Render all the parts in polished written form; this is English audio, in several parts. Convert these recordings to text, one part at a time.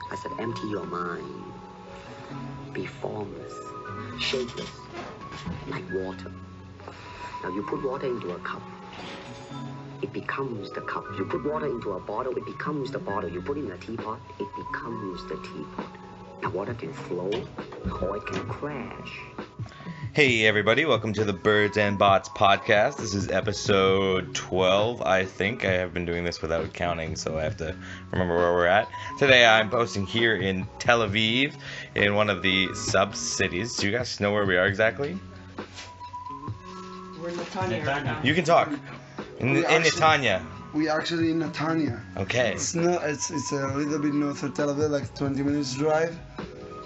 I said, empty your mind. Be formless, shapeless, like water. Now you put water into a cup, it becomes the cup. You put water into a bottle, it becomes the bottle. You put it in a teapot, it becomes the teapot. Now water can flow or it can crash. Hey everybody, welcome to the Birds and Bots podcast. This is episode 12, I think. I have been doing this without counting, so I have to remember where we're at. Today I'm posting here in Tel Aviv, in one of the sub-cities. Do you guys know where we are exactly? We're in Netanya right now. You can talk. In Netanya. We actually in Netanya. Okay. It's a little bit north of Tel Aviv, like 20 minutes drive.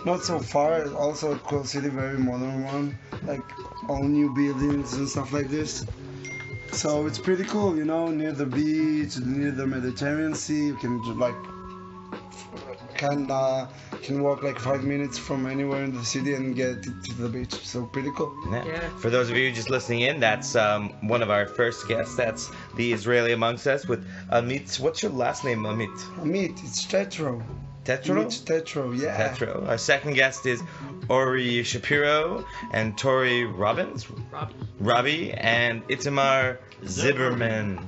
Not so far. It's also a cool city, very modern one, like all new buildings and stuff like this. So it's pretty cool, you know, near the beach, near the Mediterranean Sea. You can can walk like 5 minutes from anywhere in the city and get to the beach. So pretty cool. Yeah. For those of you just listening in, that's one of our first guests. That's the Israeli amongst us with Amit. What's your last name, Amit? Amit, it's Tetro. Tetro? It's Tetro, yeah. Tetro. Our second guest is Ori Shapiro and Tori Robbie and Itamar Zilberman.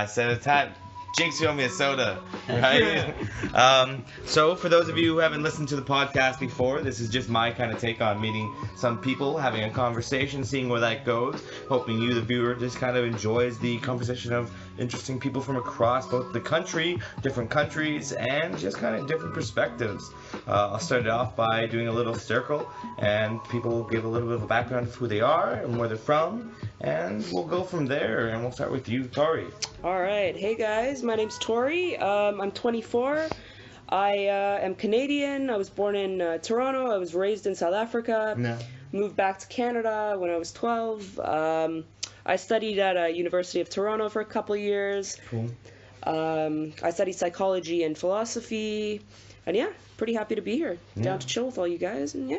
So it's time. Jinx, you owe me a soda, right? So for those of you who haven't listened to the podcast before, this is just my kind of take on meeting some people, having a conversation, seeing where that goes, hoping you, the viewer, just kind of enjoys the conversation of interesting people from across both the country, different countries, and just kind of different perspectives. I'll start it off by doing a little circle, and people will give a little bit of a background of who they are and where they're from, and we'll go from there, and we'll start with you, Tori. Alright, hey guys, my name's Tori. I'm 24. I am Canadian. I was born in Toronto. I was raised in South Africa. No. Moved back to Canada when I was 12. I studied at University of Toronto for a couple of years. Cool. I studied psychology and philosophy. And yeah, pretty happy to be here. Down to chill with all you guys, and yeah.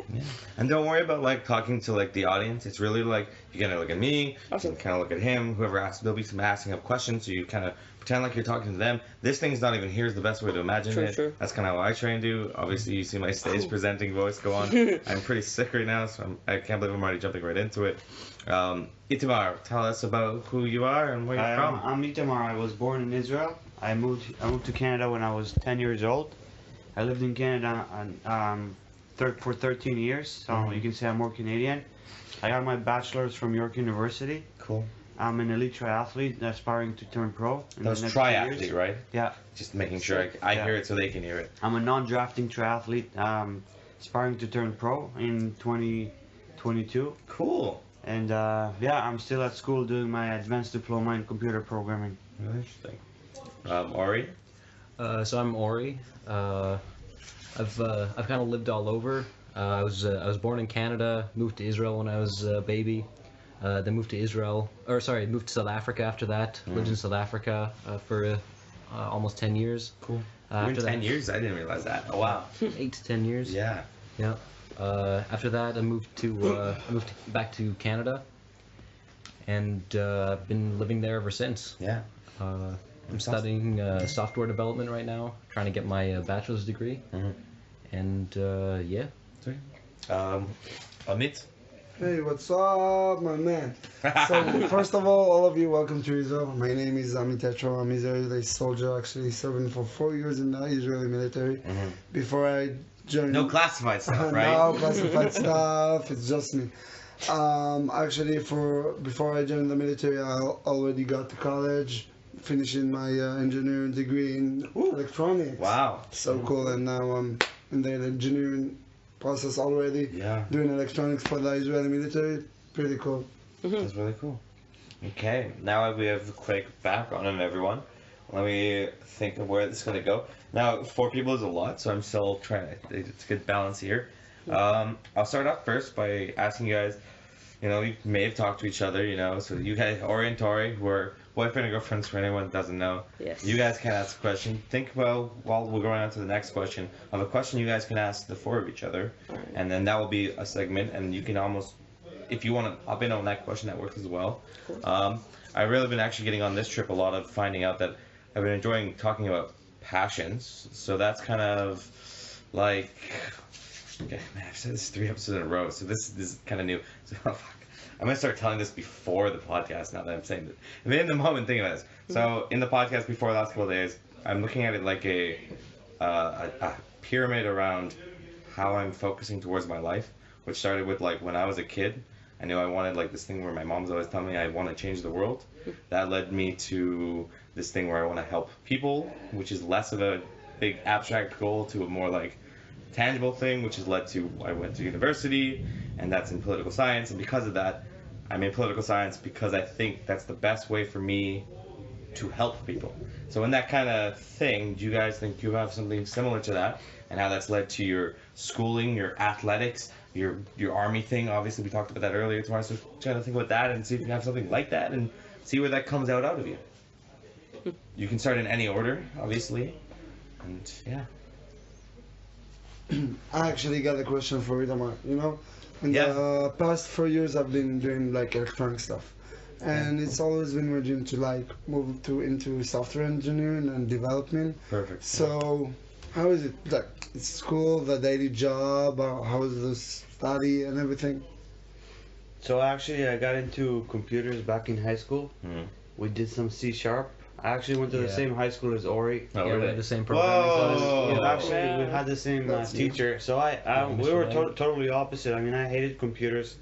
And don't worry about like talking to like the audience. It's really like you gotta look at me, Awesome. you can kind of look at him. Whoever asks, there'll be some asking of questions, so you kind of pretend like you're talking to them. This thing's not even here's the best way to imagine it. True. That's kind of how I try and do. Obviously, you see my stage presenting voice go on. I'm pretty sick right now, so I can't believe I'm already jumping right into it. Itamar, tell us about who you are and where you're from. I'm Itamar. I was born in Israel. I moved to Canada when I was 10 years old. I lived in Canada for 13 years, so you can say I'm more Canadian. I got my bachelor's from York University. Cool. I'm an elite triathlete aspiring to turn pro. That's triathlete, right? Yeah. Just making sure I hear it so they can hear it. I'm a non-drafting triathlete aspiring to turn pro in 2022. Cool. And I'm still at school doing my advanced diploma in computer programming. Really interesting. Ori? So I'm Ori. I've kind of lived all over. I was born in Canada, moved to Israel when I was a baby, then moved to South Africa after that. Lived in South Africa for almost 10 years. Cool. After 10 years? I didn't realize that. Oh wow. 8 to 10 years. Yeah. Yeah. After that, I moved back to Canada, and I've been living there ever since. Yeah. I'm studying software development right now, trying to get my bachelor's degree. And yeah. Sorry. Amit? Hey, what's up, my man? So, first of all of you, welcome to Israel. My name is Amit Tetro. I'm Israeli soldier, actually serving for 4 years in the Israeli military. Before I joined... No classified stuff, right? No classified stuff. It's just me. Actually, before I joined the military, I already got to college, finishing my engineering degree in electronics. Wow. So cool. And now I'm in the engineering process already. Yeah. Doing electronics for the Israeli military. Pretty cool. That's really cool. Okay, now we have a quick background on everyone. Let me think of where this is going to go. Now, 4 people is a lot, so I'm still trying to, it's a good balance here. I'll start off first by asking you guys, you know, you may have talked to each other, you know, so you guys, Ori and Tori, who are boyfriend and girlfriends for anyone that doesn't know. Yes. You guys can ask a question. Think about, while we're going on to the next question, of a question you guys can ask the 4 of each other. And then that will be a segment, and you can almost, if you want to hop in on that question, that works as well. I've really been actually getting on this trip a lot of finding out that I've been enjoying talking about passions. So that's kind of like, okay, man, I've said this 3 episodes in a row, so this is kind of new. So, oh, fuck. I'm gonna start telling this before the podcast now that I'm saying it. And then in the moment, think about this. So in the podcast before the last couple of days, I'm looking at it like a pyramid around how I'm focusing towards my life, which started with like when I was a kid. I knew I wanted like this thing where my mom's always telling me I want to change the world. That led me to this thing where I want to help people, which is less of a big abstract goal to a more like tangible thing, which has led to I went to university, and that's in political science. And because of that, I'm in political science because I think that's the best way for me to help people. So in that kind of thing, do you guys think you have something similar to that, and how that's led to your schooling, your athletics, your army thing? Obviously, we talked about that earlier tomorrow, so try to think about that and see if you have something like that and see where that comes out of you. You can start in any order, obviously, and yeah. I actually got a question for Itamar. You know, in Yeah. the past 4 years, I've been doing like electronic stuff, and it's always been my dream to like move into software engineering and development. Perfect. So, how is it like? It's school, the daily job, how is the study and everything? So actually, I got into computers back in high school. Mhm. We did some C#. I actually went to the Yeah. same high school as Ori. Oh, Yeah, we really? had the same programming class. Whoa. Yeah, actually, we had the same That's teacher. So we Mr. were Lang. totally opposite. I mean, I hated computers.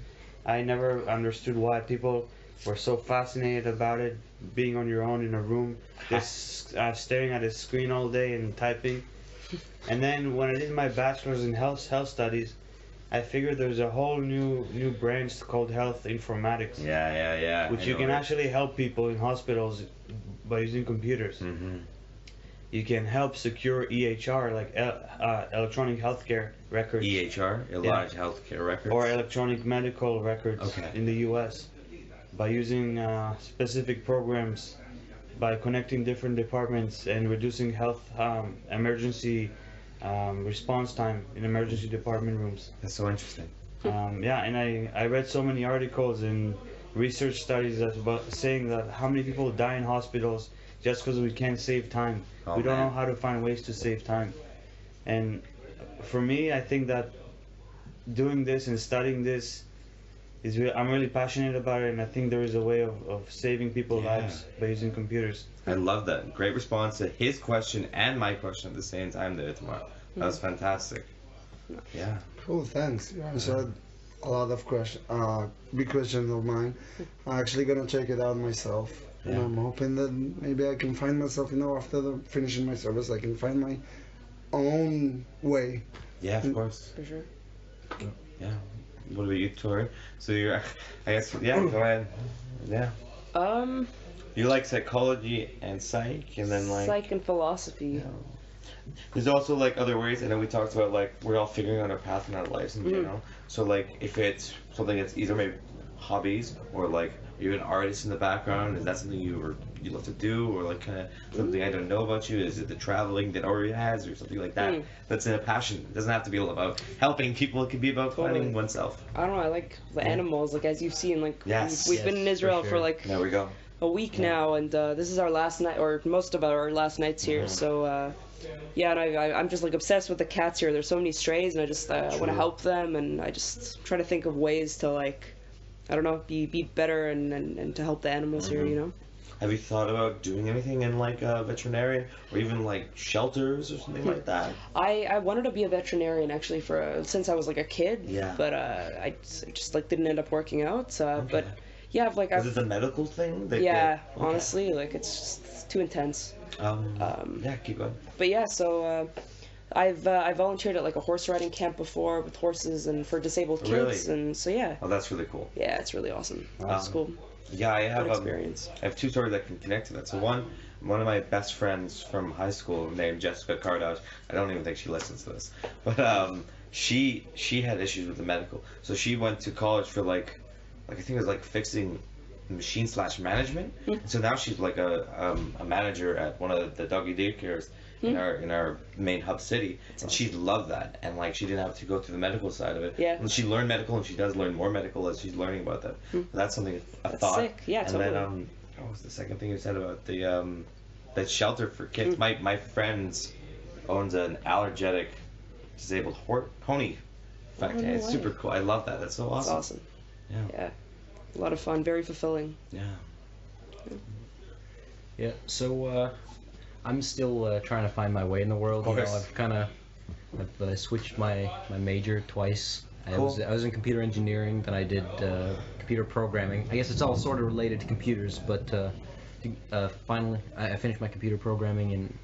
I never understood why people were so fascinated about it. Being on your own in a room, just staring at a screen all day and typing. And then when I did my bachelor's in health studies, I figured there's a whole new branch called health informatics, Yeah. which you can actually help people in hospitals by using computers. Mm-hmm. You can help secure EHR, like electronic healthcare records, EHR, Large Healthcare Records. or electronic medical records Okay. in the U.S. by using specific programs, by connecting different departments and reducing health emergency response time in emergency department rooms. That's so interesting. Yeah, and I read so many articles and research studies that's about saying that how many people die in hospitals just because we can't save time. Oh, We don't man. know how to find ways to save time. And for me, I think that doing this and studying this is I'm really passionate about it, and I think there is a way of saving people's Yeah. lives by using computers. I love that. Great response to his question and my question at the same time there tomorrow. That was fantastic. Yeah. Cool, thanks. You answered a lot of big questions of mine. I'm actually gonna check it out myself, and Yeah. I'm hoping that maybe I can find myself. You know, after finishing my service, I can find my own way. Yeah, of course. For sure. Yeah. What about you, Tori? So you're, I guess, yeah, go ahead. Yeah. You like psychology and psych, and then like. Psych and philosophy. You know, there's also like other ways. I know we talked about like we're all figuring out our path in our lives in general. So like if it's something that's either maybe hobbies or like you're an artist in the background, is that something you love to do, or like kind of something I don't know about you? Is it the traveling that Ori has, or something like that? That's a passion. It doesn't have to be all about helping people. It could be about finding oneself. I don't know. I like the animals. Like as you've seen, like Yes. we've been in Yes, for Israel for sure. like There we go. a week now, and this is our last night, or most of our last nights here. So yeah, and I'm just like obsessed with the cats here. There's so many strays, and I just want to help them, and I just try to think of ways to like, I don't know, be better and to help the animals here. You know. Have you thought about doing anything in like a veterinarian or even like shelters or something like that? I wanted to be a veterinarian actually since I was like a kid. Yeah. But I just like didn't end up working out. But yeah, Is it the medical thing? That yeah, okay. honestly, like it's too intense. Yeah, keep going. But yeah, so I volunteered at like a horse riding camp before with horses and for disabled kids, Really? and so yeah, Oh, that's really cool. yeah, it's really awesome. It's cool, Yeah, I have good experience. I have two stories that can connect to that. So one of my best friends from high school named Jessica Cardosh. I don't even think she listens to this, but she had issues with the medical, so she went to college for like I think it was like fixing machine/management. So now she's like a manager at one of the doggy daycares in our main hub city, and she loved that, and like she didn't have to go through the medical side of it. Yeah. And she learned medical, and she does learn more medical as she's learning about that. That's something I That's thought. sick. Yeah, and totally. then what was the second thing you said about the that shelter for kids. My friends owns an allergenic disabled pony factory. no It's way. super cool. I love that. That's so That's awesome. awesome. Yeah. Yeah. A lot of fun, very fulfilling. Yeah. Yeah. So I'm still trying to find my way in the world. You know, Course. I've switched my major twice. Cool. I was in computer engineering, then I did computer programming. I guess it's all sort of related to computers, but finally I finished my computer programming and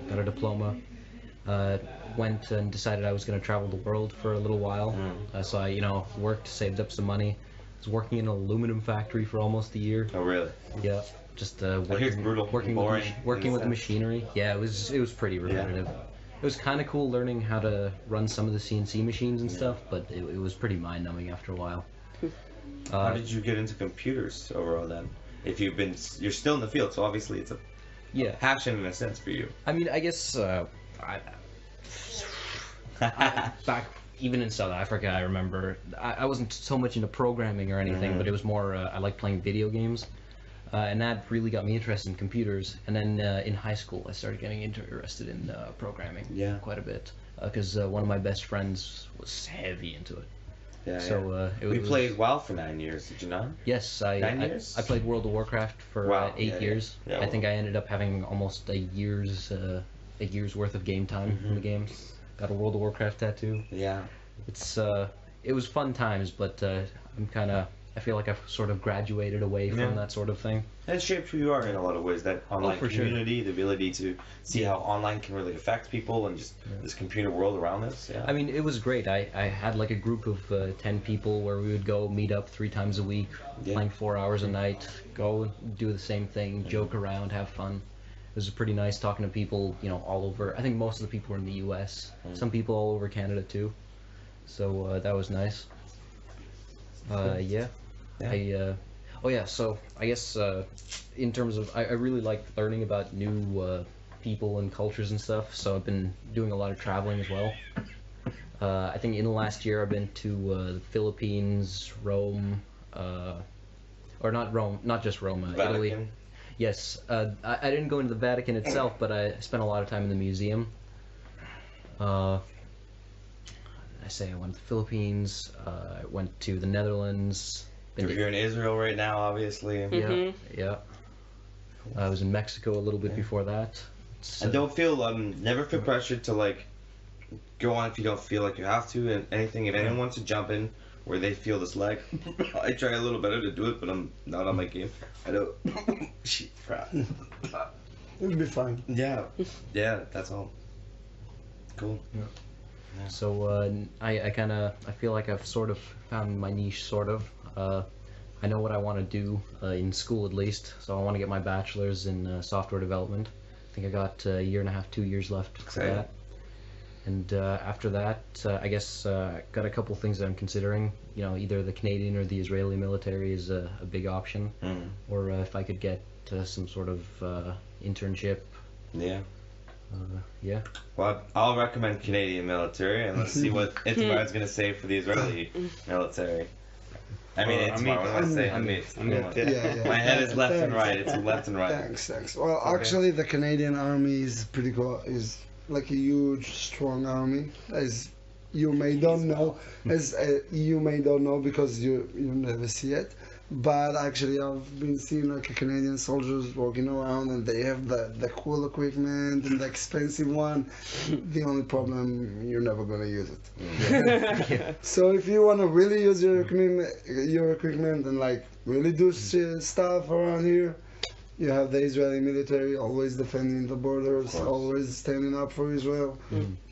got a diploma. Went and decided I was going to travel the world for a little while. So I, worked, saved up some money. Was working in an aluminum factory for almost a year. Oh really? Yeah, just I hear it's brutal, working boring, working with the in a machinery. Yeah, it was pretty repetitive. It was kind of cool learning how to run some of the CNC machines and stuff, but it was pretty mind-numbing after a while. How did you get into computers overall then? If you're still in the field, so obviously it's a Yeah, passion in a sense for you. I mean, I guess back even in South Africa, I remember I wasn't so much into programming or anything, but it was more I like playing video games, and that really got me interested in computers. And then in high school, I started getting interested in programming quite a bit because one of my best friends was heavy into it. Yeah. So We played WoW for 9 years, did you not? Yes, 9 years? I played World of Warcraft for Wow, 8 years. Yeah, I think I ended up having almost a year's worth of game time in the game. Got a World of Warcraft tattoo. Yeah. It's it was fun times, but I feel like I've sort of graduated away from that sort of thing. And it shaped who you are in a lot of ways. That online for sure. community, the ability to see how online can really affect people, and just this computer world around us. Yeah. I mean, it was great. I had like a group of 10 people where we would go meet up 3 times a week, playing 4 hours a night, go and do the same thing, joke around, have fun. It was pretty nice talking to people, all over. I think most of the people were in the U.S. Some people all over Canada too. So that was nice. Yeah. So I guess in terms of, I really like learning about new people and cultures and stuff. So I've been doing a lot of traveling as well. I think in the last year I've been to the Philippines, Rome, or not Rome, not just Rome, Italy. Vatican. Yes, I didn't go into the Vatican itself, but I spent a lot of time in the museum. I went to the Philippines, I went to the Netherlands. You're here in Israel right now, obviously. Yeah. I was in Mexico a little bit before that. And don't feel never feel pressured to go on if you don't feel like you have to, and anything. If anyone wants to jump in where they feel this lag, I try a little better to do it, but I'm not on my game. I don't. Shit, crap. It'll be fine. Yeah, that's all. Cool. Yeah. So I feel like I've sort of found my niche, sort of. I know what I want to do in school at least. So I want to get my bachelor's in software development. I think I got a year and a half, 2 years left for that. And after that, I guess I got a couple things that I'm considering. Either the Canadian or the Israeli military is a big option, or if I could get some sort of internship. Yeah. Yeah. Well, I'll recommend Canadian military, and let's see what Itamar is going to say for the Israeli military. I mean, Itamar, what do I say? Yeah. My head is left and Thanks. right. It's left and right. Thanks. Well, actually, the Canadian Army is pretty cool. Is like a huge, strong army. As you may don't know, because you never see it. But actually, I've been seeing like Canadian soldiers walking around, and they have the cool equipment and the expensive one. The only problem, you're never gonna use it. So if you wanna really use your equipment and really do stuff around here, you have the Israeli military always defending the borders, always standing up for Israel,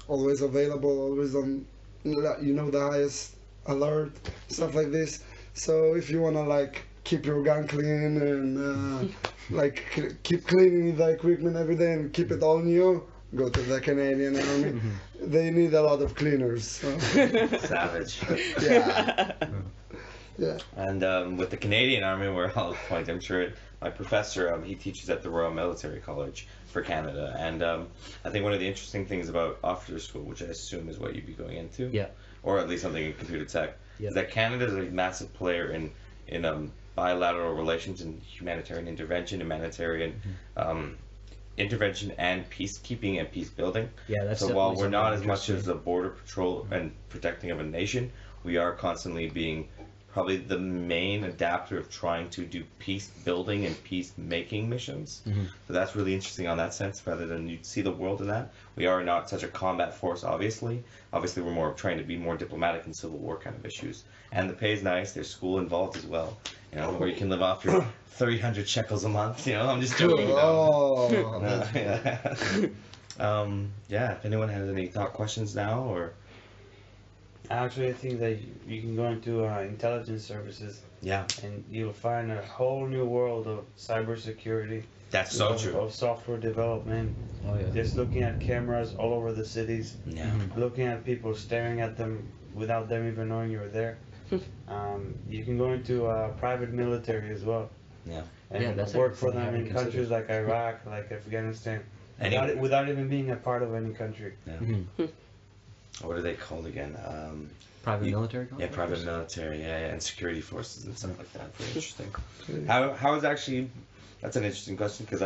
always available, always on, the highest alert, stuff like this. So if you wanna keep your gun clean and keep cleaning the equipment every day and keep it all new, go to the Canadian Army. They need a lot of cleaners. So. Savage. Yeah. And with the Canadian Army, where I'll point, I'm sure my professor, he teaches at the Royal Military College for Canada, and I think one of the interesting things about officer school, which I assume is what you'd be going into, or at least something in computer tech, is that Canada is a massive player in bilateral relations and humanitarian intervention, humanitarian intervention and peacekeeping and peace building. Yeah, that's So while definitely we're not something as much as interesting. a border patrol and protecting of a nation, we are constantly being probably the main adapter of trying to do peace building and peacemaking missions. Mhm. So that's really interesting on that sense, rather than you see the world in that. We are not such a combat force, obviously. Obviously, we're more trying to be more diplomatic in civil war kind of issues. And the pay is nice. There's school involved as well. You know, where you can live off your 300 shekels a month. You know, I'm just joking. Oh, Yeah. Yeah. If anyone has any questions now, or Actually, I think that you can go into intelligence services yeah, and you'll find a whole new world of cybersecurity, that's so true. of software development, Oh yeah. just looking at cameras all over the cities, Yeah. looking at people staring at them without them even knowing you were there. You can go into private military as well. Yeah. And Yeah, that's work for something I them in haven't countries like Iraq, like Afghanistan, Any- without even being a part of any country. Mhm. What are they called again? Private You- military. Yeah, private military, yeah, and security forces and stuff like that. Very interesting. How is actually? That's an interesting question because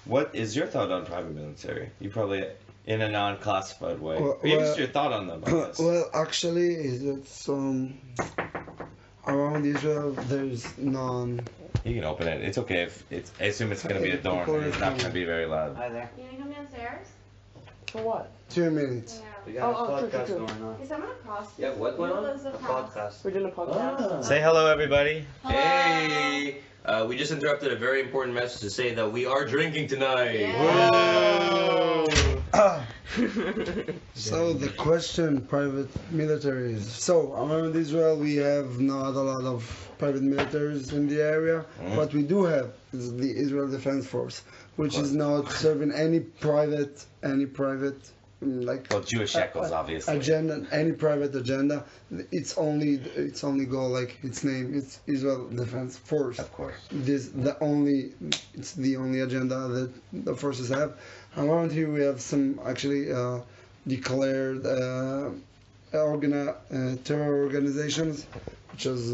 What is your thought on private military? You probably, in a non-classified way. Well, Maybe well- just your thought on them. I guess. Well, actually, it's around Israel there's none. You can open it. It's okay if it's. I assume it's gonna be a door. And it's not gonna be very loud. Hi there. Can you come downstairs? For what? 2 minutes. We Oh, got a true, podcast true. going on. Is someone across? Yeah, what going on? Lives A across. podcast. We're doing a podcast. Say hello, everybody. Hey! We just interrupted a very important message to say that we are drinking tonight. So the question, private militaries. So around Israel, we have not a lot of private militaries in the area. What we do have is the Israel Defense Force, which is not serving any private, like Well, Jewish shekels, obviously. agenda, any private agenda. It's only goal, like its name, it's Israel Defense Force. Of course. It's the only agenda that the forces have. Around here we have some actually declared terror organizations, which is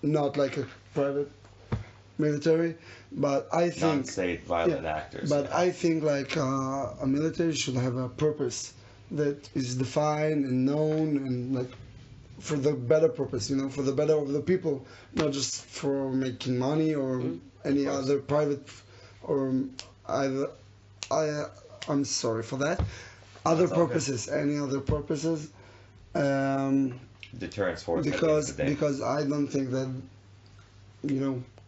not like a private military, but I think. Non-state violent actors. But I think like a military should have a purpose that is defined and known and like for the better purpose, for the better of the people, not just for making money or any other private or either. I'm sorry for that. Other That's all good. purposes, any other purposes. Deterrence force. Because I don't think that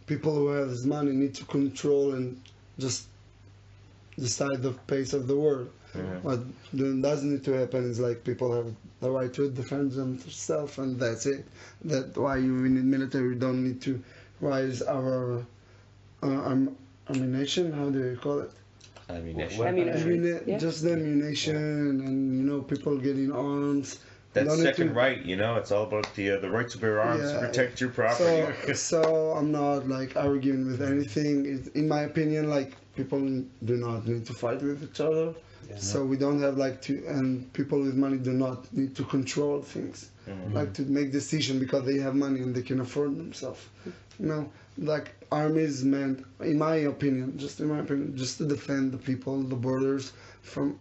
people who have this money need to control and just decide the pace of the world. What doesn't need to happen is like people have the right to defend themselves and that's it. That's why we need military. We don't need to raise our ammunition. How do you call it? Ammunition. Yeah. Just the ammunition and people getting arms. That's Don't need second to- right, It's all about the right to bear arms to Yeah. protect your property. So I'm not like arguing with anything. In my opinion, like people do not need to fight with each other. So we don't have like to, and people with money do not need to control things, like to make decision because they have money and they can afford themselves. Like armies meant, in my opinion, just to defend the people, the borders from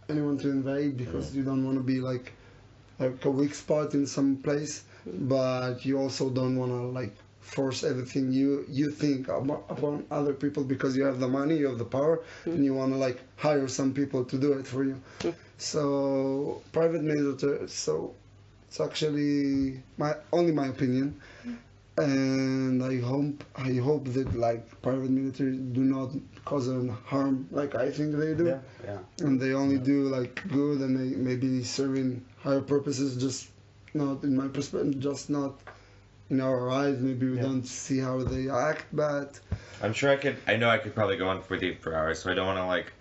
anyone to invade because you don't want to be like a weak spot in some place, but you also don't want to like force everything you think upon other people because you have the money, you have the power, and you want to like hire some people to do it for you. So private military. So it's actually my opinion, and I hope that like private military do not cause harm like I think they do. Yeah. And they only do like good and they maybe serving higher purposes, just not in my perspective, just not in our eyes. Maybe we don't see how they act, but I'm sure I know I could probably go on with you for hours, so I don't want to like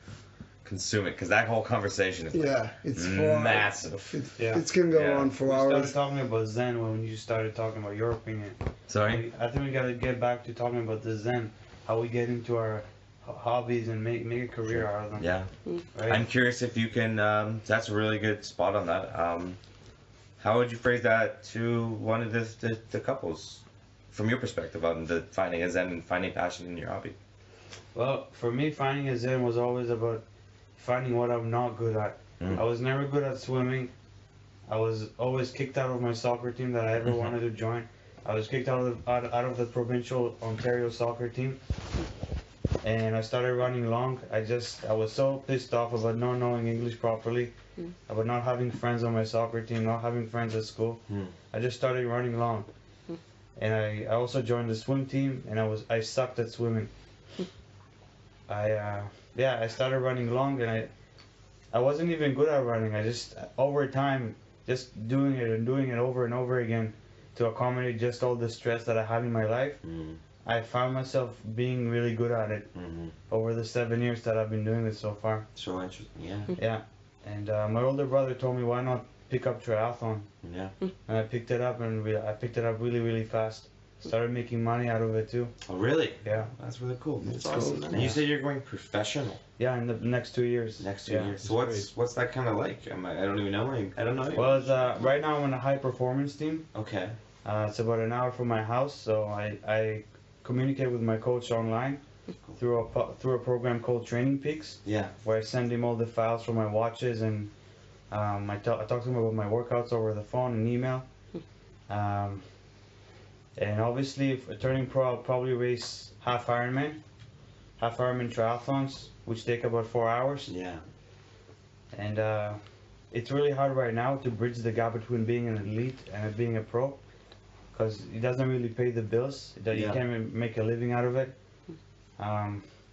consume it because that whole conversation is like, it's massive. It can go on for We hours. started talking about Zen when you started talking about your opinion. Sorry. I think we gotta get back to talking about the Zen, how we get into our hobbies and make a career out of them. Yeah. Right? I'm curious if you can. That's a really good spot on that. How would you phrase that to one of the couples, from your perspective on the finding a zen and finding passion in your hobby? Well, for me, finding a zen was always about finding what I'm not good at. I was never good at swimming. I was always kicked out of my soccer team that I ever wanted to join. I was kicked out of the provincial Ontario soccer team, and I started running long. I was so pissed off about not knowing English properly, about not having friends on my soccer team, not having friends at school. I just started running long, and I also joined the swim team, and I sucked at swimming. I started running long, and I wasn't even good at running. I just over time, just doing it over and over again, to accommodate just all the stress that I had in my life, I found myself being really good at it over the 7 years that I've been doing this so far. So interesting. Yeah. Yeah, and my older brother told me, why not pick up triathlon? Yeah. And I picked it up, and I picked it up really, really fast. Started making money out of it too. Oh, really? Yeah. That's really cool. That's awesome. cool. And you said you're going professional Yeah, in the next 2 years. next 2 Yeah, years. it's So what's that kind of like? I don't even know. I don't know. Well, it's, right now I'm on a high performance team. Okay. It's about an hour from my house, so I communicate with my coach online through a program called Training Peaks, Yeah. where I send him all the files for my watches, and I talk to him about my workouts over the phone and email. And obviously, if turning pro, I'll probably race half Ironman triathlons, which take about 4 hours. Yeah. And it's really hard right now to bridge the gap between being an elite and being a pro, because it doesn't really pay the bills. You Yeah. can't really make a living out of it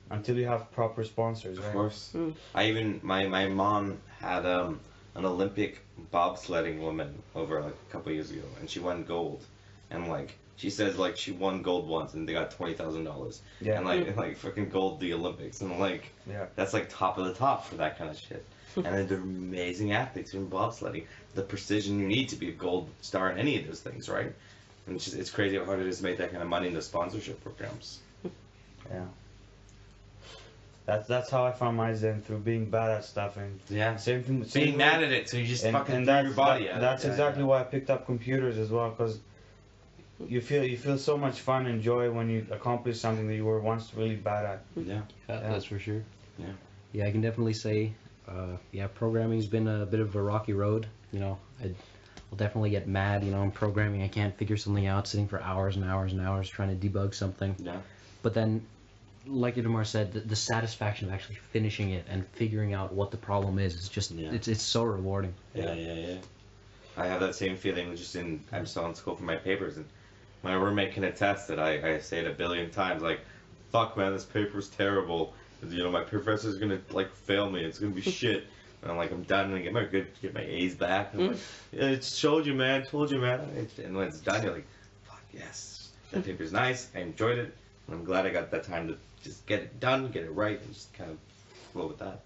until you have proper sponsors, right? Of course. My mom had an Olympic bobsledding woman over like a couple years ago, and she won gold. And like she says, like she won gold once, and they got $20,000. Yeah. And like fucking gold the Olympics, and like Yeah. that's like top of the top for that kind of shit. And then they're amazing athletes in bobsledding. The precision you need to be a gold star in any of those things, right? And it's crazy how hard it is to make that kind of money in the sponsorship programs. Yeah. That's how I found my zen, through being bad at stuff, and Yeah. same thing. Being mad at it, so you just fucking threw that's, your body at it. That's Yeah, exactly yeah. why I picked up computers as well, because you feel so much fun and joy when you accomplish something that you were once really bad at. Yeah. Yeah, that's for sure. Yeah. Yeah, I can definitely say, programming's been a bit of a rocky road. I'll definitely get mad, in programming. I can't figure something out, sitting for hours and hours and hours trying to debug something. Yeah. But then, like Itamar said, the satisfaction of actually finishing it and figuring out what the problem is just, Yeah. it's so rewarding. Yeah. I have that same feeling I'm still in school for my papers, and my roommate can attest that I say it a billion times, like, fuck man, this paper's terrible. My professor's gonna like fail me, it's gonna be shit. And I'm like, I'm done, and I get my A's back. I'm like, yeah, it's told you man. And when it's done, you're like, fuck yes, that paper's nice, I enjoyed it, and I'm glad I got that time to just get it done, get it right, and just kind of flow with that.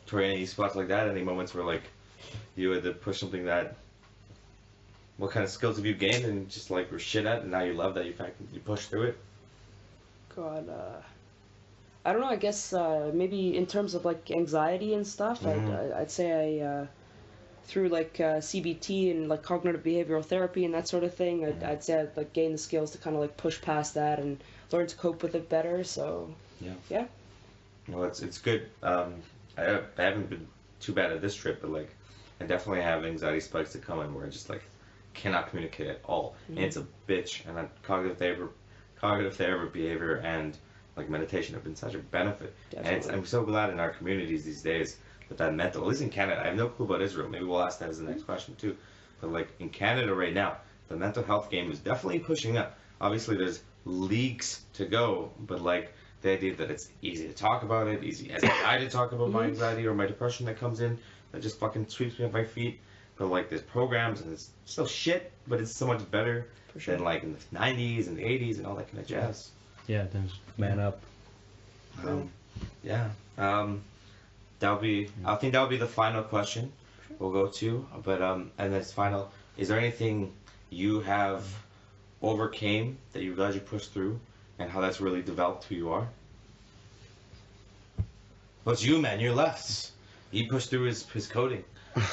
Tori, any spots like that? Any moments where like you had to push something that? What kind of skills have you gained and just like were shit at, and now you love that you pushed through it? God, I don't know. I guess maybe in terms of like anxiety and stuff, I'd say I through like CBT and like cognitive behavioral therapy and that sort of thing. I'd say I'd like gain the skills to kind of like push past that and learn to cope with it better. So yeah. Well, it's good. I haven't been too bad at this trip, but like I definitely have anxiety spikes that come in where I just like cannot communicate at all, and it's a bitch. And cognitive therapy, behavior, and like meditation have been such a benefit. Definitely. And I'm so glad in our communities these days that mental, at least in Canada, I have no clue about Israel. Maybe we'll ask that as the next question too. But like in Canada right now, the mental health game is definitely pushing up. Obviously, there's leagues to go, but like the idea that it's easy to talk about it, easy as a guy to talk about my anxiety or my depression that comes in, that just fucking sweeps me off my feet. But like there's programs and it's still shit, but it's so much better than like in the 90s and the 80s and all that kind of jazz. Yeah, then man up. That'll be. I think that'll be the final question we'll go to. But and this final, is there anything you have overcame that you realize you pushed through, and how that's really developed who you are? Well, it's you, man. You're left. He pushed through his coding.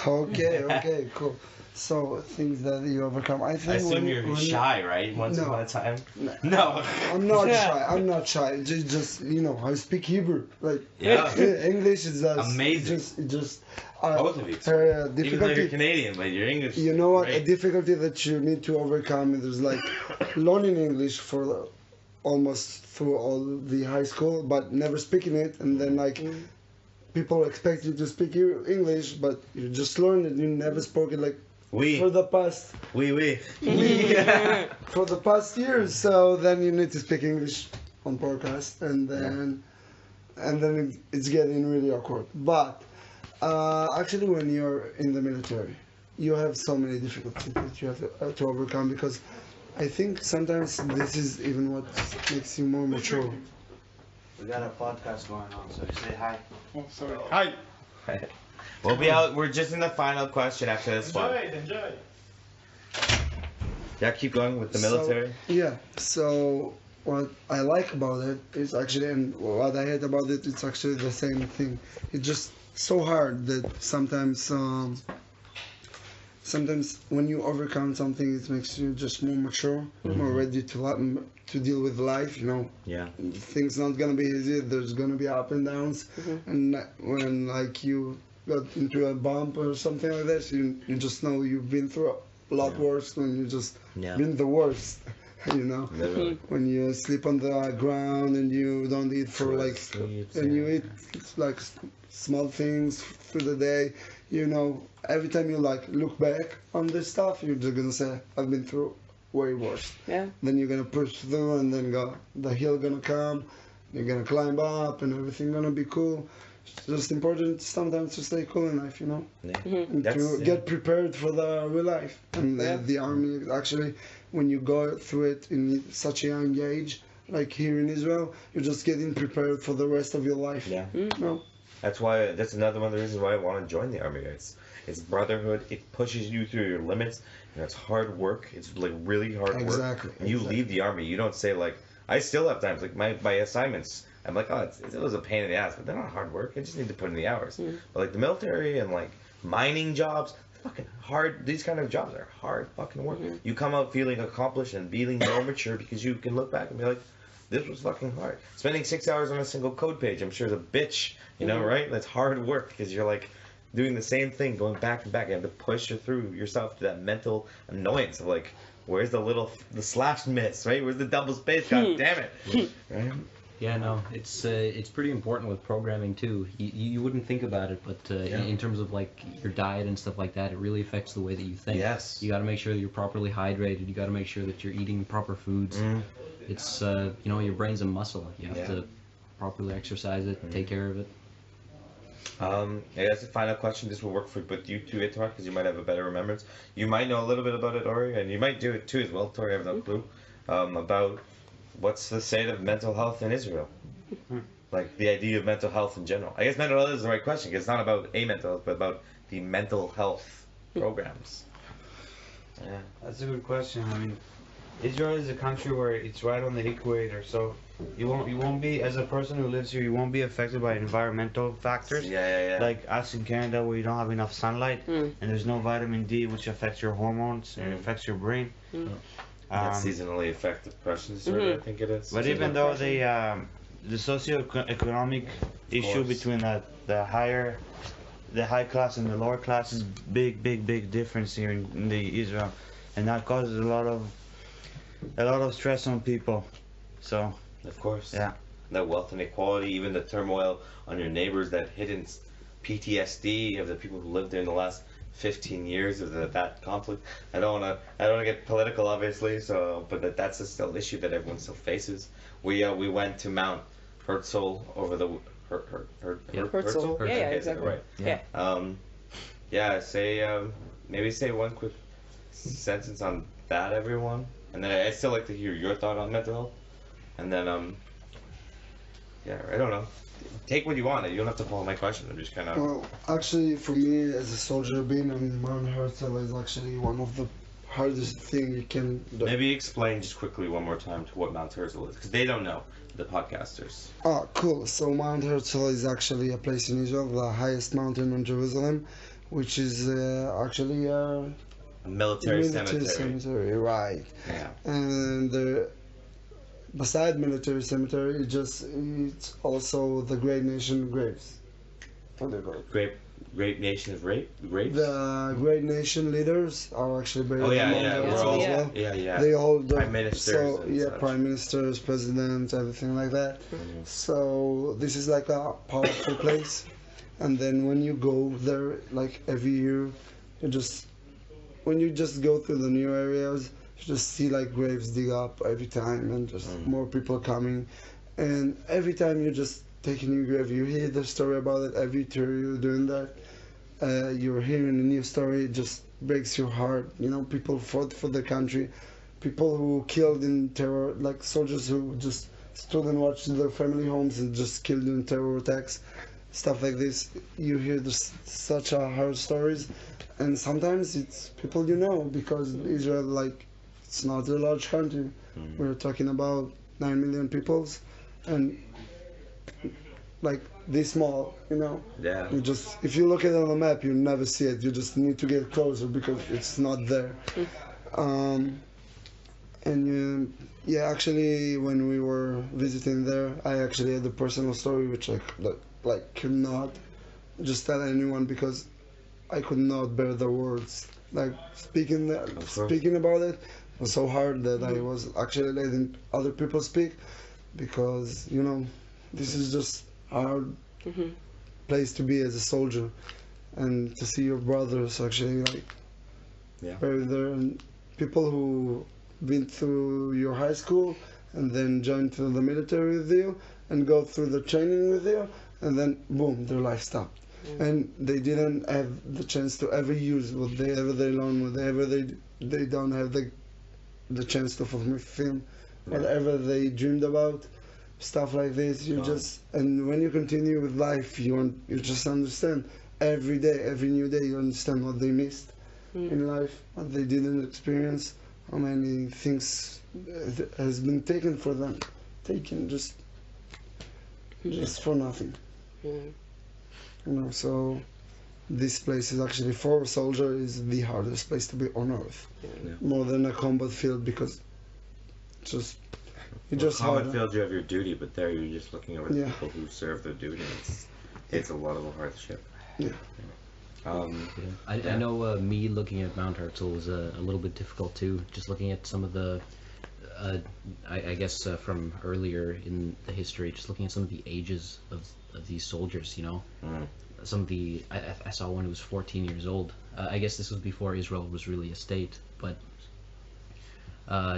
Okay, cool. So things that you overcome. I I think assume you're when shy, right? Once No. upon a time. No. No. I'm not shy. I'm not shy. Just I speak Hebrew. Like Yeah. English is just Amazing. Just Both of you. her Even though you're difficulty. Canadian, but you're English. You know what? A Great. difficulty that you need to overcome is like learning English for almost through all the high school, but never speaking it, and then like people expect you to speak English, but you just learn it. You never spoke it like Oui. for the past Oui. for the past years. So then you need to speak English on podcast, and then it's getting really awkward. But actually, when you're in the military, you have so many difficulties that you have to overcome, because I think sometimes this is even what makes you more mature. We got a podcast going on, so say hi. Oh, sorry. Hi. We'll be out. We're just in the final question after this one. Enjoy. Yeah, keep going with the military. So what I like about it is actually, and what I hate about it, it's actually the same thing. It's just so hard that sometimes when you overcome something, it makes you just more mature, more ready to deal with life. Yeah. Things not gonna be easy. There's gonna be up and downs, and when like you got into a bump or something like that, you just know you've been through a lot worse when you just been the worst. Literally. When you sleep on the ground and you don't eat for like, and you eat like small things through the day, every time you like look back on this stuff, you're just gonna say, I've been through way worse. Yeah. Then you're gonna push through, and then the hill gonna come, you're gonna climb up, and everything gonna be cool. It's just important sometimes to stay cool in life, and to get prepared for the real life. And the army, actually, when you go through it in such a young age, like here in Israel, you're just getting prepared for the rest of your life. Yeah. No. That's another one of the reasons why I want to join the army. It's brotherhood. It pushes you through your limits, and it's hard work. It's like really hard work. Exactly. And you leave the army, you don't say like, I still have times like my assignments. I'm like, oh, it was a pain in the ass, but they're not hard work. I just need to put in the hours. But like the military and like mining jobs, fucking hard. These kind of jobs are hard fucking work. You come out feeling accomplished and feeling more mature because you can look back and be like, this was fucking hard. Spending 6 hours on a single code page, I'm sure is a bitch, right? That's hard work because you're like doing the same thing, going back and back. You have to push through yourself to that mental annoyance of like, where's the slash miss, right? Where's the double space? God damn it. Right? Yeah, no, it's pretty important with programming too. You wouldn't think about it, but in terms of like your diet and stuff like that, it really affects the way that you think. Yes. You got to make sure that you're properly hydrated. You got to make sure that you're eating proper foods. It's your brain's a muscle. You have to properly exercise it, take care of it. I guess the final question. This will work with you too, Itamar, because you might have a better remembrance. You might know a little bit about it, Ori, and you might do it too as well. Tori, I have no clue about. What's the state of mental health in Israel? Like the idea of mental health in general. I guess mental health is the right question because it's not about a mental health, but about the mental health programs. Yeah. That's a good question. I mean, Israel is a country where it's right on the equator, so you won't be, as a person who lives here, you won't be affected by environmental factors. Yeah. Like us in Canada, where you don't have enough sunlight and there's no vitamin D, which affects your hormones and affects your brain. Seasonally affected depression disorder, I think it is. But even though the socioeconomic issue between the high class and the lower class is big difference here in the Israel, and that causes a lot of stress on people. So of course, yeah, that wealth inequality, even the turmoil on your neighbors, that hidden PTSD of the people who lived there in the last 15 years of that conflict. I don't want to get political, obviously. But that's a still issue that everyone still faces. We went to Mount Herzl over the Herzl. Yeah, exactly. Right. Maybe say one quick sentence on that, everyone, and then I'd still like to hear your thought on mental health, and then I don't know. Take what you want. You don't have to follow my question. I'm just kind of. Well, actually, for me as a soldier, being on Mount Herzl is actually one of the hardest thing you can do. Maybe explain just quickly one more time to what Mount Herzl is, because they don't know, the podcasters. Cool. So Mount Herzl is actually a place in Israel, the highest mountain in Jerusalem, which is actually a A military cemetery. cemetery, right? Yeah. And beside military cemetery, it's also the Great Nation graves. What do you call it? Great nation of rapes? The Great Nation leaders are actually buried Oh yeah, among yeah, them we're as all, well. yeah. They hold Prime ministers So and yeah, such. prime ministers, presidents, everything like that. So this is like a powerful place. And then when you go there, like every year, when you just go through the new areas, you just see like graves dig up every time, and just more people coming. And every time you just take a new grave, you hear the story about it. Every tour you're doing that, you're hearing a new story. It just breaks your heart. You know, people fought for the country, people who killed in terror, like soldiers who just stood and watched their family homes and just killed in terror attacks, stuff like this. You hear such a hard stories, and sometimes it's people you know, because Israel, like, it's not a large country. We're talking about 9 million peoples, and like this small, you know. Yeah. You just, if you look at it on the map, you never see it. You just need to get closer because it's not there. Yeah, actually, when we were visiting there, I actually had a personal story which I could not just tell anyone because I could not bear the words. Like speaking about it was so hard that I was actually letting other people speak, because you know, this is just hard place to be as a soldier, and to see your brothers actually like buried there, and people who been through your high school and then joined to the military with you and go through the training with you, and then boom, their life stopped. And they didn't have the chance to ever use whatever they learned, whatever they don't have the chance to fulfill whatever they dreamed about, stuff like this. And when you continue with life, you just understand every day, every new day, you understand what they missed in life, what they didn't experience, how many things has been taken for them, just for nothing. You know, so this place is actually, for a soldier, is the hardest place to be on earth, more than a combat field, because Common field, you have your duty, but there you're just looking over the people who serve their duty. It's a lot of a hardship. I know me looking at Mount Herzl was a little bit difficult too. Just looking at some of the, I guess from earlier in the history, just looking at some of the ages of these soldiers. You know, some of the I saw one who was 14 years old. I guess this was before Israel was really a state, but.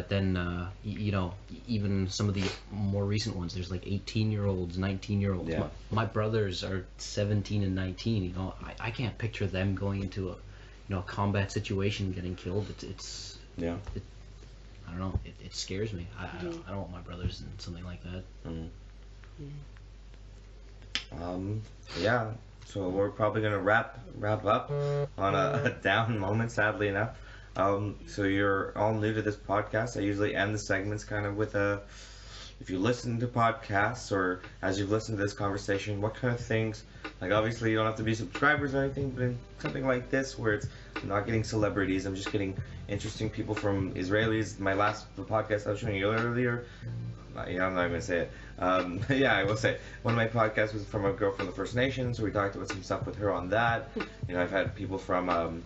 Then you know, even some of the more recent ones, there's like 18-year-olds, 19-year-olds. Yeah. My brothers are 17 and 19. You know, I can't picture them going into a combat situation, getting killed. I don't know. It scares me. I don't want my brothers in something like that. Yeah. So we're probably gonna wrap up on a down moment, sadly enough. So you're all new to this podcast. I usually end the segments kind of with if you listen to podcasts, or as you've listened to this conversation, what kind of things, like obviously you don't have to be subscribers or anything, but in something like this where I'm not getting celebrities, I'm just getting interesting people from Israelis. The podcast I was showing you earlier, I'm not even gonna say it. I will say one of my podcasts was from a girl from the First Nations, so we talked about some stuff with her on that. You know, I've had people from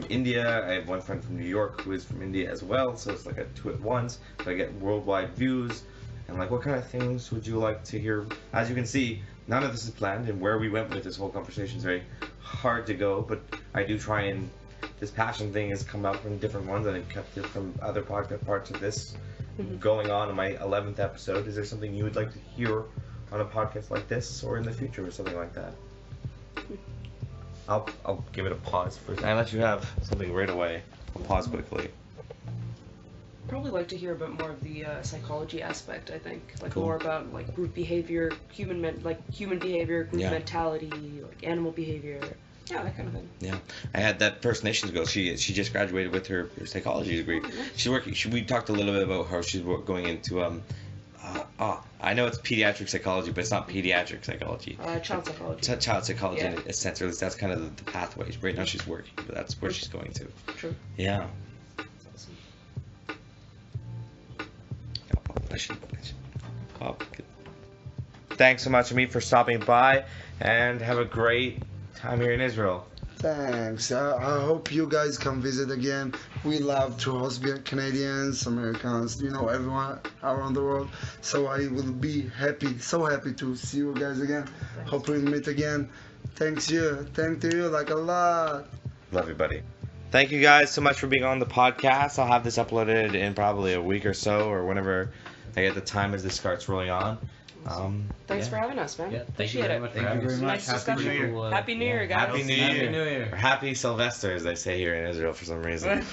India. I have one friend from New York who is from India as well, so it's like a 2 at once. So I get worldwide views. And like, what kind of things would you like to hear? As you can see, none of this is planned, and where we went with this whole conversation is very hard to go, but I do try, and this passion thing has come out from different ones, and I've kept it from other podcast parts of this going on in my 11th episode. Is there something you would like to hear on a podcast like this, or in the future, or something like that? I'll give it a pause first. Unless you have something right away, I'll pause quickly. Probably like to hear a bit more of the psychology aspect. I think Cool. more about like group behavior, human behavior, group mentality, like animal behavior. Yeah, that kind of thing. Yeah, I had that First Nations girl. She just graduated with her psychology degree. She's working. We talked a little bit about how she's going into I know it's pediatric psychology, but it's not pediatric psychology. Child psychology. Child psychology Yeah. in a sense, or at least that's kind of the pathways. Right now she's working, but that's where she's going to. True. Yeah. Thanks so much, Amit, for stopping by, and have a great time here in Israel. Thanks. I hope you guys come visit again. We love to host Canadians, Americans, everyone around the world. So I will be so happy to see you guys again. Hope we meet again. Thank you like a lot. Love you, buddy. Thank you guys so much for being on the podcast. I'll have this uploaded in probably a week or so, or whenever I get the time as this starts rolling on. Thanks for having us, man. Yeah, thank you very much. Thank you very much. Nice discussion. Happy New Year. Happy New Year, guys. Happy New Year. Or Happy Sylvester, as they say here in Israel for some reason.